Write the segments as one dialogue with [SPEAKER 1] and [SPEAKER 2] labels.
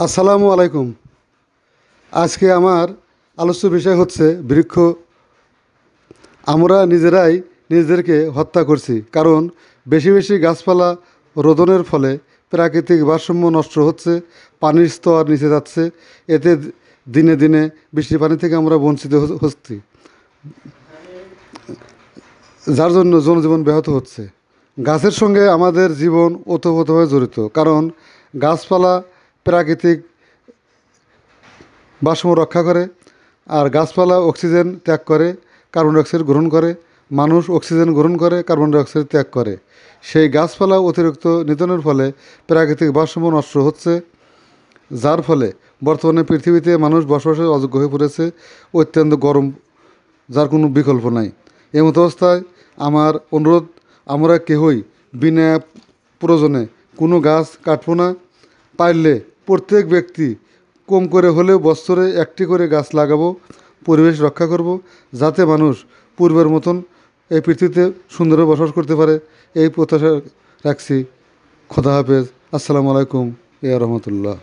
[SPEAKER 1] আসসালামু আলাইকুম। আজকে আমার আলোচ্য বিষয় হচ্ছে বৃক্ষ। আমরা নিজেরাই নিজেদেরকে হত্যা করছি, কারণ বেশি বেশি গাছপালা রোদনের ফলে প্রাকৃতিক ভারসাম্য নষ্ট হচ্ছে, পানির স্তর নিচে যাচ্ছে। এতে দিনে দিনে বৃষ্টির পানি থেকে আমরা বঞ্চিত হচ্ছি, যার জন্য জনজীবন ব্যাহত হচ্ছে। গাছের সঙ্গে আমাদের জীবন ওতপ্রোতভাবে জড়িত, কারণ গাছপালা প্রাকৃতিক ভারসাম্য রক্ষা করে। আর গাছপালা অক্সিজেন ত্যাগ করে, কার্বন ডাইঅক্সাইড গ্রহণ করে। মানুষ অক্সিজেন গ্রহণ করে, কার্বন ডাইঅক্সাইড ত্যাগ করে। সেই গাছপালা অতিরিক্ত নিধনের ফলে প্রাকৃতিক ভারসাম্য নষ্ট হচ্ছে, যার ফলে বর্তমানে পৃথিবীতে মানুষ বসবাসের অযোগ্য হয়ে পড়েছে। অত্যন্ত গরম, যার কোনো বিকল্প নাই। এমত অবস্থায় আমার অনুরোধ, আমরা কেহই বিনা প্রয়োজনে কোনো গাছ কাটবো না। পারলে প্রত্যেক ব্যক্তি কম করে হলেও বছরে একটি করে গাছ লাগাবো, পরিবেশ রক্ষা করব, যাতে মানুষ পূর্বের মতন এই পৃথিবীতে সুন্দরভাবে বসবাস করতে পারে। এই প্রত্যাশা রাখছি। খোদা হাফেজ। আসসালামু আলাইকুম ইয়া রহমতুল্লাহ।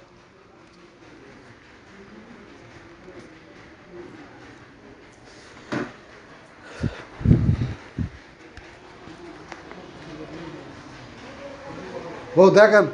[SPEAKER 1] ও দেখেন।